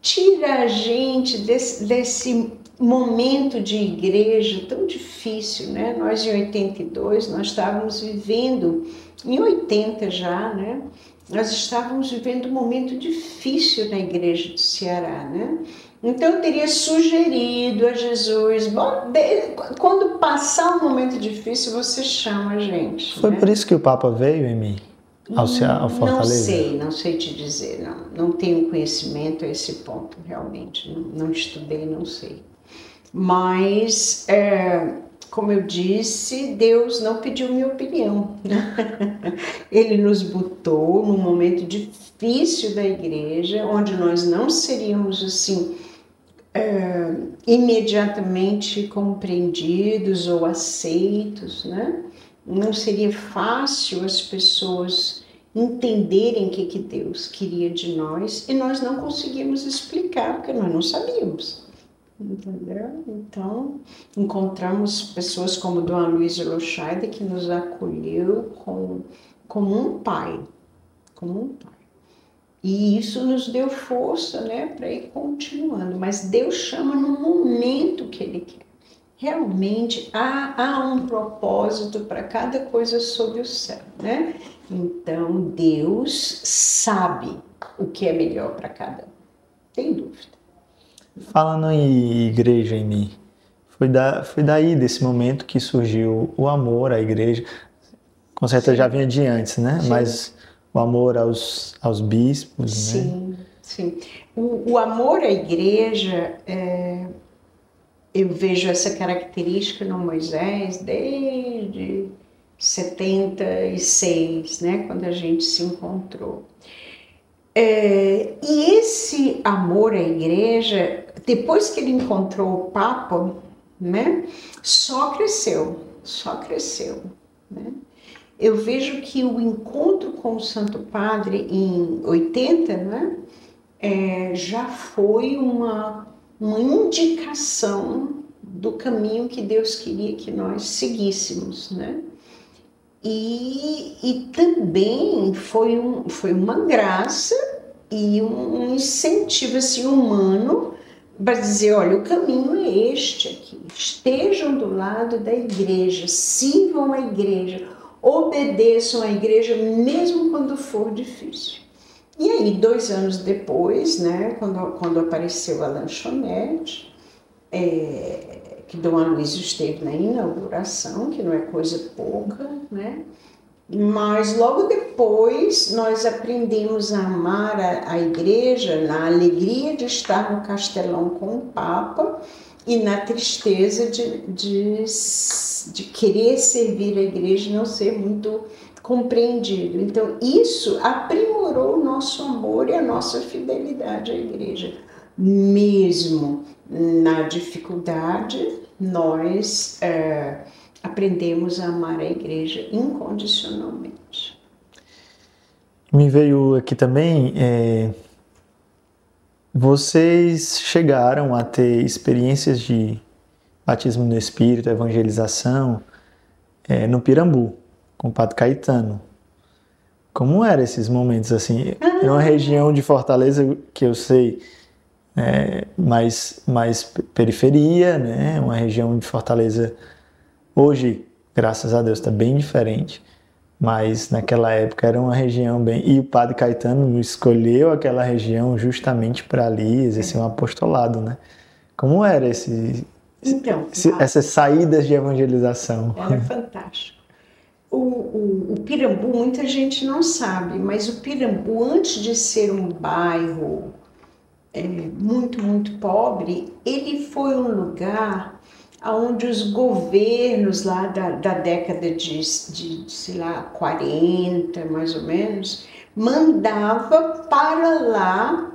[SPEAKER 2] tira a gente desse momento de igreja tão difícil, né? Nós em 82, nós estávamos vivendo, em 80 já, né? Nós estávamos vivendo um momento difícil na igreja do Ceará, né? Então eu teria sugerido a Jesus, bom, quando passar um momento difícil, você chama a gente.
[SPEAKER 1] Foi,
[SPEAKER 2] né?
[SPEAKER 1] Por isso que o Papa veio, Emi? Ao Fortaleza?
[SPEAKER 2] Não sei te dizer, não tenho conhecimento a esse ponto, realmente, não estudei, não sei. Mas, como eu disse, Deus não pediu minha opinião, né? Ele nos botou num momento difícil da igreja, onde nós não seríamos assim, imediatamente compreendidos ou aceitos, né? Não seria fácil as pessoas entenderem o que Deus queria de nós e nós não conseguimos explicar, porque nós não sabíamos. Entendeu? Então, encontramos pessoas como Dom Aloysio Lochaide, que nos acolheu como um pai, E isso nos deu força, né, para ir continuando. Mas Deus chama no momento que Ele quer. Realmente há um propósito para cada coisa sob o céu, né? Então Deus sabe o que é melhor para cada um, sem dúvida.
[SPEAKER 1] Falando em igreja em mim, foi daí, desse momento, que surgiu o amor à igreja. Com certeza já vinha de antes, né?
[SPEAKER 2] Sim.
[SPEAKER 1] Mas o amor aos bispos,
[SPEAKER 2] sim,
[SPEAKER 1] né?
[SPEAKER 2] Sim. O amor à igreja, eu vejo essa característica no Moisés desde 76, né? Quando a gente se encontrou. E esse amor à igreja, depois que ele encontrou o Papa, né, só cresceu, né? Eu vejo que o encontro com o Santo Padre em 80, né, já foi uma indicação do caminho que Deus queria que nós seguíssemos, né? E também foi uma graça e um incentivo assim, humano para dizer, olha, o caminho é este aqui. Estejam do lado da igreja, sirvam a igreja, obedeçam a igreja, mesmo quando for difícil. E aí, 2 anos depois, né, quando apareceu a lanchonete, que Dom Aloysio esteve na inauguração, que não é coisa pouca, né? Mas logo depois nós aprendemos a amar a igreja na alegria de estar no Castelão com o Papa e na tristeza de querer servir a igreja e não ser muito compreendido. Então isso aprimorou o nosso amor e a nossa fidelidade à igreja. Mesmo na dificuldade, nós aprendemos a amar a igreja incondicionalmente.
[SPEAKER 1] Me veio aqui também, vocês chegaram a ter experiências de batismo no Espírito, evangelização, no Pirambu, com o Padre Caetano. Como eram esses momentos assim? É uma região de Fortaleza que eu sei, mais periferia, né? Uma região de Fortaleza hoje, graças a Deus, está bem diferente, mas naquela época era uma região bem... E o Padre Caetano escolheu aquela região justamente para ali exercer um apostolado, né? Como era essas saídas de evangelização?
[SPEAKER 2] Era fantástico. O Pirambu, muita gente não sabe, mas o Pirambu, antes de ser um bairro muito, muito pobre, ele foi um lugar onde os governos lá da década de sei lá, 40, mais ou menos, mandava para lá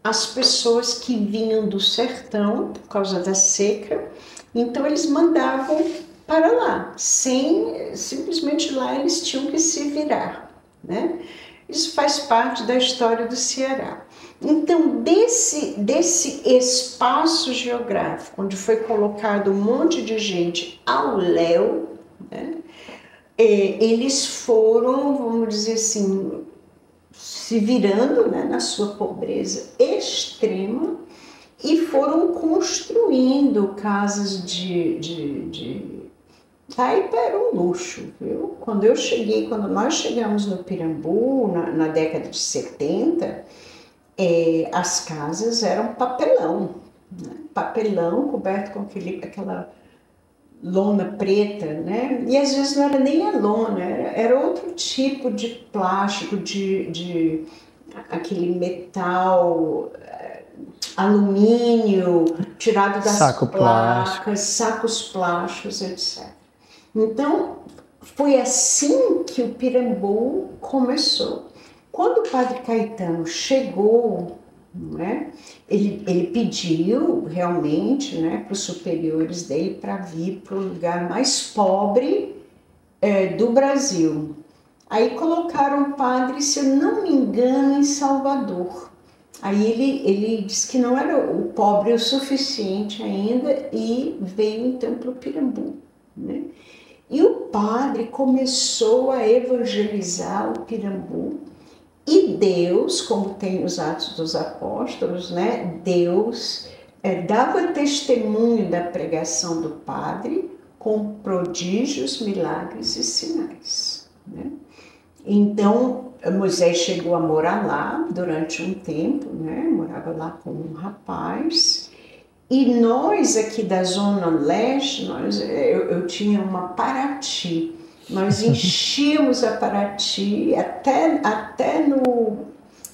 [SPEAKER 2] as pessoas que vinham do sertão por causa da seca. Então eles mandavam para lá, simplesmente lá eles tinham que se virar, né? Isso faz parte da história do Ceará. Então, desse espaço geográfico, onde foi colocado um monte de gente ao léu, né, eles foram, vamos dizer assim, se virando, né, na sua pobreza extrema e foram construindo casas Taipa era um luxo, viu? Quando nós chegamos no Pirambu, na década de 70, as casas eram papelão, né? Papelão coberto com aquela lona preta, né? E às vezes não era nem a lona, era outro tipo de plástico, de aquele metal, alumínio, tirado das placas, sacos plásticos, etc. Então, foi assim que o Pirambu começou. Quando o Padre Caetano chegou, né, ele pediu realmente, né, para os superiores dele para vir para o lugar mais pobre do Brasil. Aí colocaram o padre, se eu não me engano, em Salvador. Aí ele disse que não era o pobre o suficiente ainda e veio então para o Pirambu, né? E o padre começou a evangelizar o Pirambu e Deus, como tem os Atos dos Apóstolos, né? Deus dava testemunho da pregação do padre com prodígios, milagres e sinais, né? Então, Moisés chegou a morar lá durante um tempo, né? Morava lá com um rapaz. E nós aqui da Zona Leste, eu tinha uma Paraty. Nós enchíamos a Paraty até no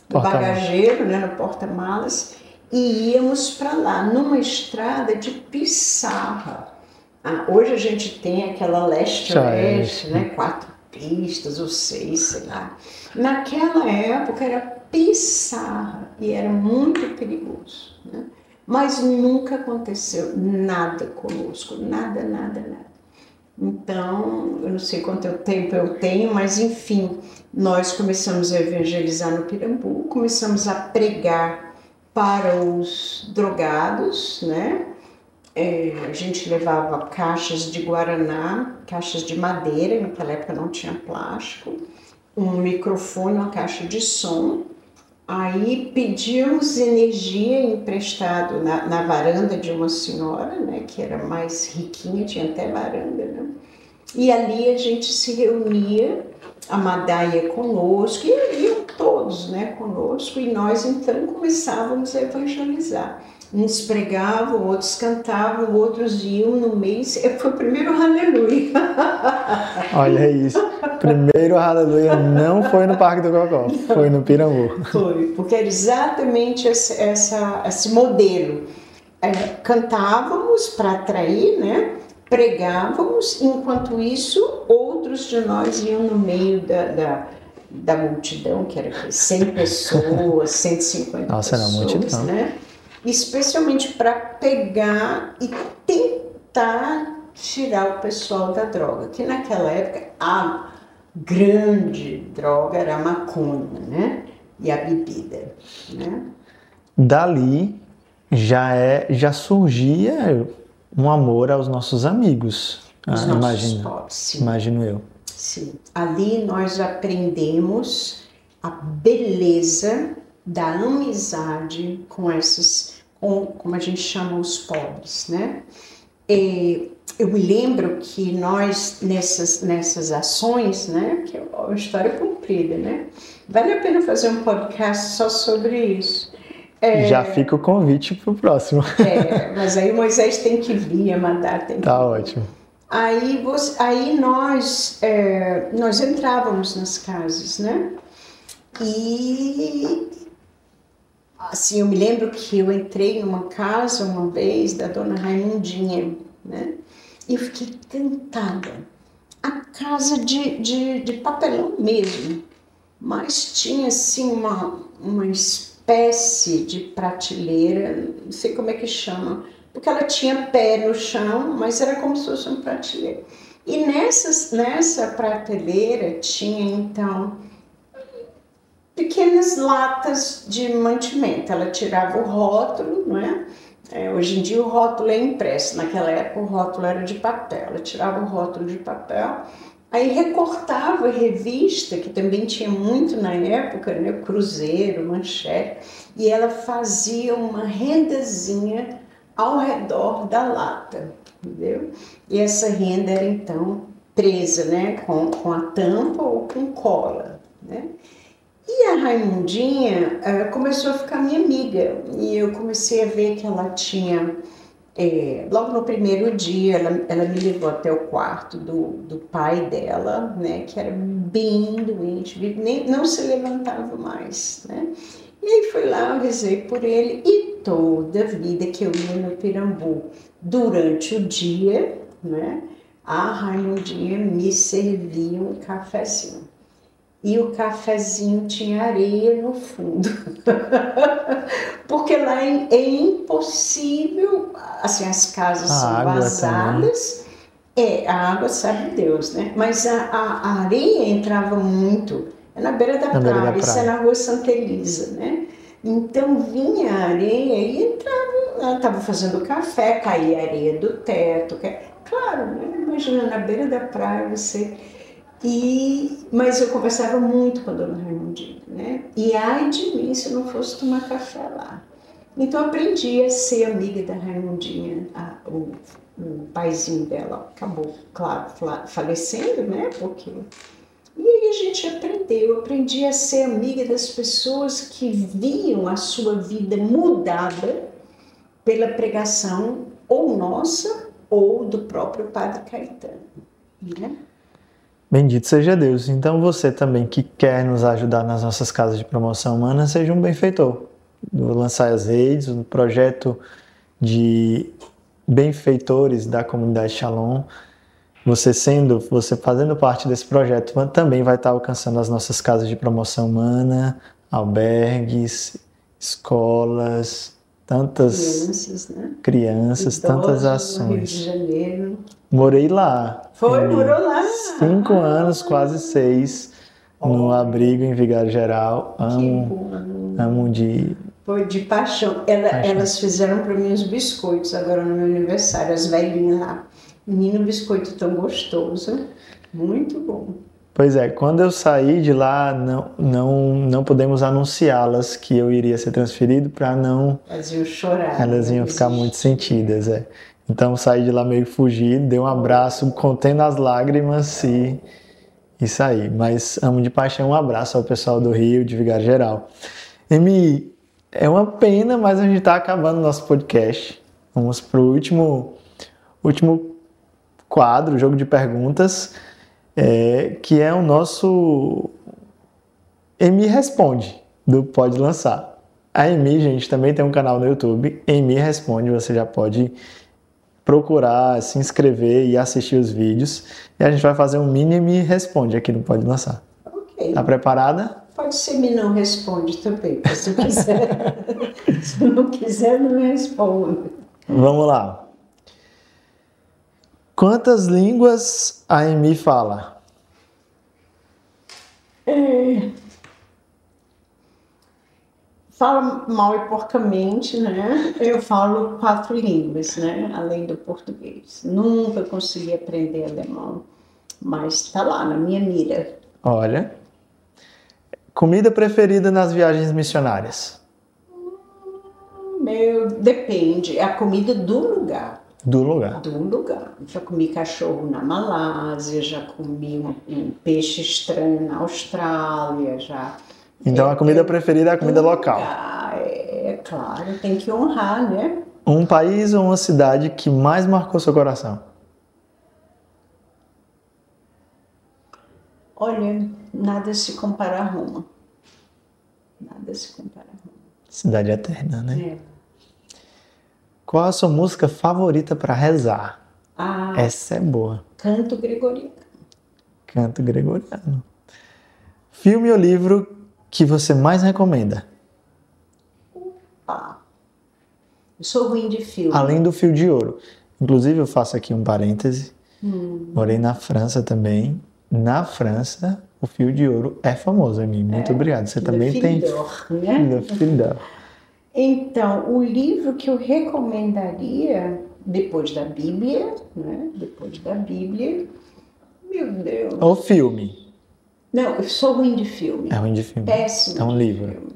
[SPEAKER 2] bagageiro, né? No porta-malas, e íamos para lá, numa estrada de pissarra. Hoje a gente tem aquela leste-oeste, né? 4 pistas ou 6, sei lá. Naquela época era pissarra e era muito perigoso, né? Mas nunca aconteceu nada conosco, nada. Então, eu não sei quanto tempo eu tenho, mas enfim, nós começamos a evangelizar no Pirambu, começamos a pregar para os drogados, né? A gente levava caixas de guaraná, caixas de madeira, naquela época não tinha plástico, um microfone, uma caixa de som. Aí pedíamos energia emprestado na varanda de uma senhora, né, que era mais riquinha, tinha até varanda, né? E ali a gente se reunia, a Madaia conosco, e iam todos, né, conosco, e nós então começávamos a evangelizar. Uns pregavam, outros cantavam, outros iam no meio. Foi o primeiro aleluia.
[SPEAKER 1] Olha isso. Primeiro aleluia não foi no Parque do Cocó, foi no Pirambu.
[SPEAKER 2] Foi, porque era exatamente esse modelo. Cantávamos para atrair, né? Pregávamos, enquanto isso, outros de nós iam no meio da multidão, que era 100 pessoas, 150
[SPEAKER 1] Nossa,
[SPEAKER 2] pessoas,
[SPEAKER 1] era multidão,
[SPEAKER 2] né? Especialmente para pegar e tentar tirar o pessoal da droga, que naquela época a grande droga era a maconha, né? E a bebida, né?
[SPEAKER 1] Dali já surgia um amor aos nossos amigos, imagino eu.
[SPEAKER 2] Sim, ali nós aprendemos a beleza da amizade com como a gente chama os pobres, né? Eu me lembro que nós, nessas ações, né, que é uma história comprida, né? Vale a pena fazer um podcast só sobre isso.
[SPEAKER 1] Já fica o convite para o próximo.
[SPEAKER 2] Mas aí Moisés tem que vir, a mandar tem que vir.
[SPEAKER 1] Ótimo.
[SPEAKER 2] Aí nós entrávamos nas casas, né? E assim, eu me lembro que eu entrei numa casa uma vez da dona Raimundinha, né? E eu fiquei encantada. A casa de papelão mesmo, mas tinha assim uma espécie de prateleira, não sei como é que chama, porque ela tinha pé no chão, mas era como se fosse uma prateleira. E nessa prateleira tinha então pequenas latas de mantimento. Ela tirava o rótulo, não é? Hoje em dia o rótulo é impresso, naquela época o rótulo era de papel. Ela tirava o rótulo de papel, aí recortava a revista, que também tinha muito na época, né? Cruzeiro, Manchete, e ela fazia uma rendazinha ao redor da lata, entendeu? E essa renda era então presa, né? Com a tampa ou com cola, né? E a Raimundinha começou a ficar minha amiga, e eu comecei a ver que ela tinha, logo no primeiro dia, ela me levou até o quarto do pai dela, né, que era bem doente, não se levantava mais, né? E aí fui lá, eu rezei por ele, e toda a vida que eu ia no Pirambu, durante o dia, né, a Raimundinha me servia um cafezinho. E o cafezinho tinha areia no fundo. Porque lá é impossível, assim, as casas são vazadas. A água sabe Deus, né? Mas a areia entrava muito. É na beira da praia, isso é na rua Santa Elisa, né? Então vinha a areia e entrava, ela estava fazendo café, caía a areia do teto. Claro, né? Imagina, na beira da praia você... Mas eu conversava muito com a dona Raimundinha, né? E ai de mim se eu não fosse tomar café lá. Então aprendi a ser amiga da Raimundinha, o paizinho dela acabou, claro, falecendo, né? Porque... E aí a gente eu aprendi a ser amiga das pessoas que viam a sua vida mudada pela pregação ou nossa ou do próprio Padre Caetano, né?
[SPEAKER 1] Bendito seja Deus. Então você também que quer nos ajudar nas nossas casas de promoção humana, seja um benfeitor do Lançai as Redes, um projeto de benfeitores da comunidade Shalom. Você fazendo parte desse projeto, também vai estar alcançando as nossas casas de promoção humana, albergues, escolas, tantas crianças, tantas ações.
[SPEAKER 2] No Rio de Janeiro.
[SPEAKER 1] Morei lá.
[SPEAKER 2] Morou lá?
[SPEAKER 1] 5 anos, quase 6, no abrigo em Vigário Geral. Amo de...
[SPEAKER 2] Foi de paixão. Elas fizeram para mim os biscoitos agora no meu aniversário, as velhinhas lá. Menino, biscoito tão gostoso, muito bom.
[SPEAKER 1] Pois é, quando eu saí de lá, não podemos anunciá-las que eu iria ser transferido para não...
[SPEAKER 2] Elas iam chorar.
[SPEAKER 1] Elas iam ficar muito sentidas, Então saí de lá meio fugido, dei um abraço, contendo as lágrimas e saí. Mas amo de paixão, um abraço ao pessoal do Rio, de Vigário Geral. Emi, é uma pena, mas a gente está acabando o nosso podcast. Vamos para o último quadro, jogo de perguntas, que é o nosso Emi Responde, do Pode Lançar. A Emi, gente, também tem um canal no YouTube, Emi Responde, você já pode procurar, se inscrever e assistir os vídeos. E a gente vai fazer um mini Emi Responde aqui no Pode Lançar.
[SPEAKER 2] Ok.
[SPEAKER 1] Tá preparada?
[SPEAKER 2] Pode ser Me Não Responde também, se quiser. Se não quiser, não me responde.
[SPEAKER 1] Vamos lá. Quantas línguas a Emi fala?
[SPEAKER 2] Falo mal e porcamente, né? Eu falo 4 línguas, né? Além do português. Nunca consegui aprender alemão, mas está lá na minha mira.
[SPEAKER 1] Olha. Comida preferida nas viagens missionárias?
[SPEAKER 2] Depende. É a comida do lugar.
[SPEAKER 1] Do lugar.
[SPEAKER 2] Do lugar. Já comi cachorro na Malásia, já comi um peixe estranho na Austrália, já...
[SPEAKER 1] Então a comida preferida é a comida local.
[SPEAKER 2] É claro, tem que honrar, né?
[SPEAKER 1] Um país ou uma cidade que mais marcou seu coração?
[SPEAKER 2] Olha, nada se compara a Roma. Nada se compara a Roma.
[SPEAKER 1] Cidade eterna, né? Qual a sua música favorita para rezar? Essa é boa.
[SPEAKER 2] Canto gregoriano.
[SPEAKER 1] Canto gregoriano. Filme ou livro que você mais recomenda?
[SPEAKER 2] Eu sou ruim de filme.
[SPEAKER 1] Além do Fio de Ouro. Inclusive, eu faço aqui um parêntese. Morei na França também. Na França, o Fio de Ouro é famoso, Emi. Muito obrigado. Você também tem... Fil d'Or.
[SPEAKER 2] Então, o livro que eu recomendaria, depois da Bíblia, né? Depois da Bíblia, meu Deus.
[SPEAKER 1] Ou filme?
[SPEAKER 2] Não, eu sou ruim de filme.
[SPEAKER 1] É ruim de filme.
[SPEAKER 2] Péssimo.
[SPEAKER 1] É um livro.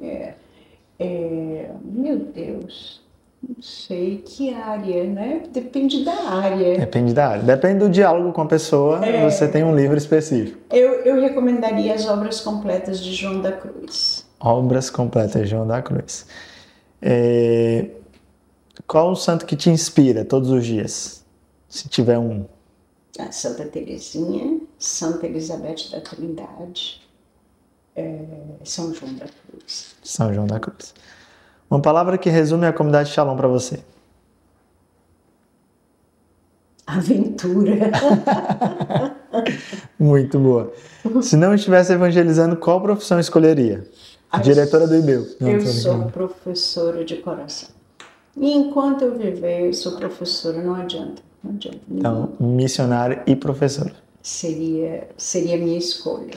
[SPEAKER 2] Meu Deus, não sei que área, né? Depende da área.
[SPEAKER 1] Depende da área. Depende do diálogo com a pessoa, você tem um livro específico.
[SPEAKER 2] Eu recomendaria as obras completas de João da Cruz.
[SPEAKER 1] Obras completas de João da Cruz. Qual o santo que te inspira todos os dias? Se tiver um.
[SPEAKER 2] A Santa Teresinha, Santa Elizabeth da Trindade, São João da Cruz.
[SPEAKER 1] São João da Cruz. Uma palavra que resume a comunidade Shalom para você.
[SPEAKER 2] Aventura.
[SPEAKER 1] Muito boa. Se não estivesse evangelizando, qual profissão escolheria? Diretora do IBEU.
[SPEAKER 2] Eu sou professora de coração. E enquanto eu viver, eu sou professora, não adianta. Não adianta.
[SPEAKER 1] Então, missionária e professora.
[SPEAKER 2] Seria a minha escolha.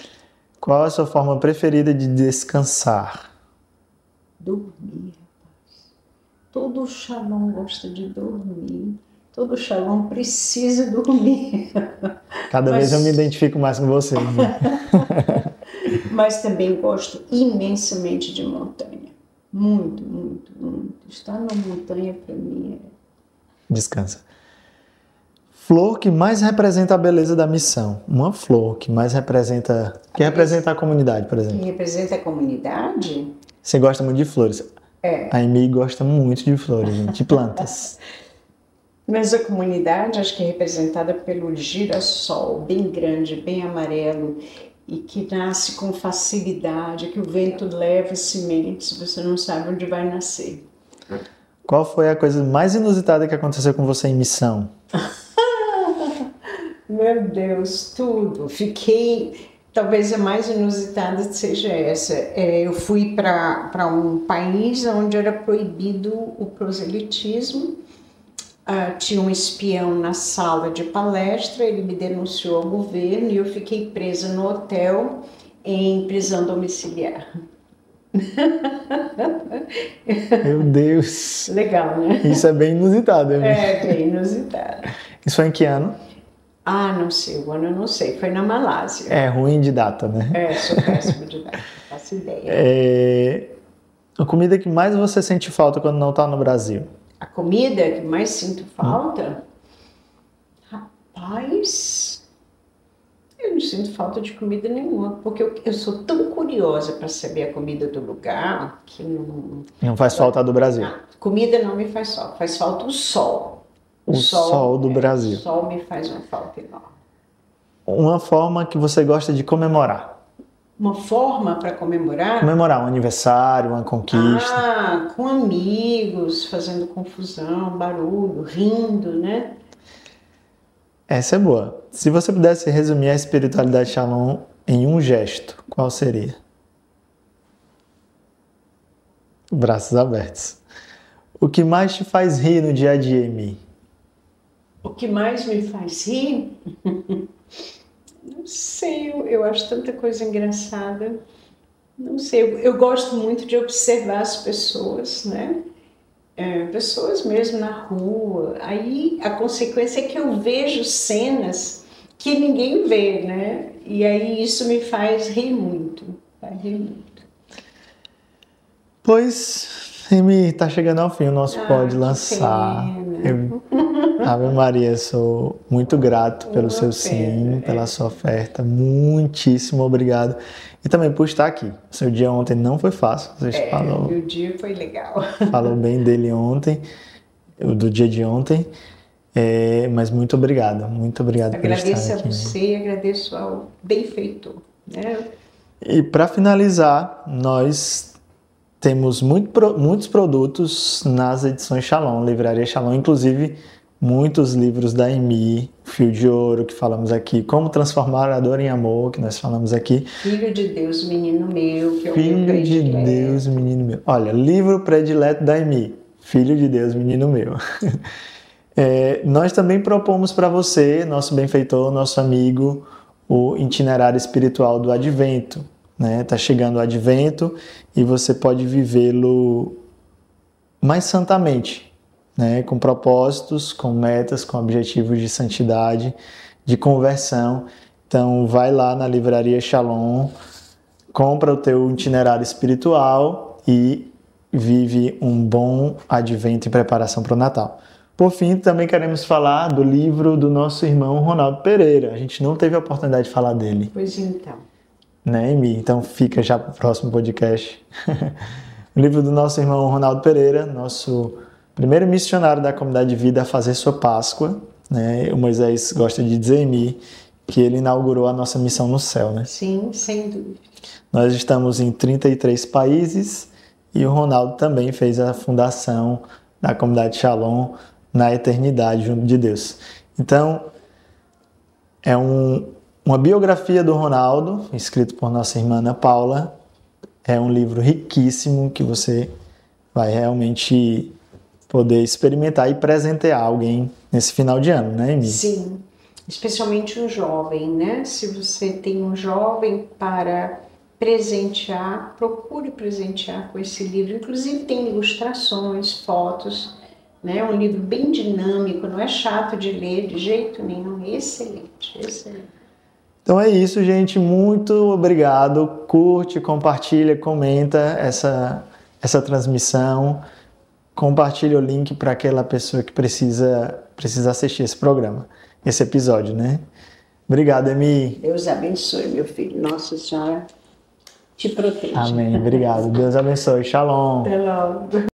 [SPEAKER 1] Qual a sua forma preferida de descansar?
[SPEAKER 2] Dormir, rapaz. Todo Shalom gosta de dormir. Todo Shalom precisa dormir.
[SPEAKER 1] Cada vez eu me identifico mais com você.
[SPEAKER 2] Mas também gosto imensamente de montanha. Muito, muito, muito. Estar na montanha para mim
[SPEAKER 1] Descansa. Flor que mais representa a beleza da missão. Uma flor que mais representa... Que representa a comunidade, por exemplo.
[SPEAKER 2] que representa a comunidade.
[SPEAKER 1] Você gosta muito de flores.
[SPEAKER 2] É.
[SPEAKER 1] A Amy gosta muito de flores, gente, de plantas.
[SPEAKER 2] Mas a comunidade, acho que é representada pelo girassol, bem grande, bem amarelo, e que nasce com facilidade, que o vento leva sementes, você não sabe onde vai nascer.
[SPEAKER 1] Qual foi a coisa mais inusitada que aconteceu com você em missão?
[SPEAKER 2] Meu Deus, tudo. Talvez a mais inusitada seja essa. Eu fui para um país onde era proibido o proselitismo. Tinha um espião na sala de palestra, ele me denunciou ao governo e eu fiquei presa no hotel em prisão domiciliar.
[SPEAKER 1] Meu Deus!
[SPEAKER 2] Legal, né?
[SPEAKER 1] Isso é bem inusitado, Amy.
[SPEAKER 2] É, bem inusitado.
[SPEAKER 1] Isso foi em que ano?
[SPEAKER 2] Não sei, o ano eu não sei. Foi na Malásia.
[SPEAKER 1] É ruim de data, né?
[SPEAKER 2] Sou péssimo de data, não faço ideia.
[SPEAKER 1] A comida que mais você sente falta quando não está no Brasil?
[SPEAKER 2] A comida que mais sinto falta? Rapaz, eu não sinto falta de comida nenhuma, porque eu sou tão curiosa para saber a comida do lugar que não...
[SPEAKER 1] Não faz falta a do Brasil?
[SPEAKER 2] Comida não me faz falta o sol.
[SPEAKER 1] O sol do Brasil.
[SPEAKER 2] O sol me faz uma falta enorme.
[SPEAKER 1] Uma forma que você gosta de comemorar?
[SPEAKER 2] Uma forma para comemorar?
[SPEAKER 1] Comemorar um aniversário, uma conquista.
[SPEAKER 2] Com amigos, fazendo confusão, barulho, rindo, né?
[SPEAKER 1] Essa é boa. Se você pudesse resumir a espiritualidade Shalom em um gesto, qual seria? Braços abertos. O que mais te faz rir no dia a dia, Amy?
[SPEAKER 2] O que mais me faz rir? Não sei, eu acho tanta coisa engraçada. Não sei, eu gosto muito de observar as pessoas, né? Pessoas mesmo na rua. Aí a consequência é que eu vejo cenas que ninguém vê, né? E aí isso me faz rir muito.
[SPEAKER 1] Pois, Amy, está chegando ao fim o nosso Pode Lançar. Ave Maria, sou muito grato pelo seu sim, pela sua oferta. Muitíssimo obrigado. E também por estar aqui. O seu dia ontem não foi fácil. Você falou.
[SPEAKER 2] Meu dia foi legal.
[SPEAKER 1] Falou bem dele ontem, do dia de ontem. Mas muito obrigado por estar aqui.
[SPEAKER 2] Agradeço a você e agradeço ao benfeitor, né?
[SPEAKER 1] E para finalizar, nós temos muitos produtos nas edições Shalom, Livraria Shalom, inclusive muitos livros da Amy, Fio de Ouro, que falamos aqui, Como Transformar a Dor em Amor, que nós falamos aqui.
[SPEAKER 2] Filho de Deus, menino meu, que é o meu
[SPEAKER 1] Filho de Deus, menino meu. Olha, livro predileto da Amy, Filho de Deus, menino meu. Nós também propomos para você, nosso benfeitor, nosso amigo, o itinerário espiritual do Advento. Tá chegando o Advento e você pode vivê-lo mais santamente, com propósitos, com metas, com objetivos de santidade, de conversão. Então vai lá na Livraria Shalom, compra o teu itinerário espiritual e vive um bom Advento em preparação para o Natal. Por fim, também queremos falar do livro do nosso irmão Ronaldo Pereira. A gente não teve a oportunidade de falar dele.
[SPEAKER 2] Pois então.
[SPEAKER 1] Né, Amy? Então fica já para o próximo podcast. O livro do nosso irmão Ronaldo Pereira, nosso primeiro missionário da comunidade de vida a fazer sua Páscoa. O Moisés gosta de dizer, Amy, que ele inaugurou a nossa missão no céu. Né?
[SPEAKER 2] Sim, sem dúvida.
[SPEAKER 1] Nós estamos em 33 países e o Ronaldo também fez a fundação da comunidade Shalom na eternidade junto de Deus. Então, é uma biografia do Ronaldo, escrito por nossa irmã Ana Paula. É um livro riquíssimo que você vai realmente poder experimentar e presentear alguém nesse final de ano, né, Amy?
[SPEAKER 2] Sim, especialmente um jovem, né? Se você tem um jovem para presentear, procure presentear com esse livro. Inclusive tem ilustrações, fotos, né? Um livro bem dinâmico, não é chato de ler de jeito nenhum. Excelente, excelente.
[SPEAKER 1] Então é isso, gente. Muito obrigado. Curte, compartilha, comenta essa transmissão. compartilha o link para aquela pessoa que precisa assistir esse programa, esse episódio, né? Obrigado, Emi.
[SPEAKER 2] Deus abençoe, meu filho. Nossa Senhora te proteja.
[SPEAKER 1] Amém. Obrigado. Deus abençoe. Shalom.
[SPEAKER 2] Até logo.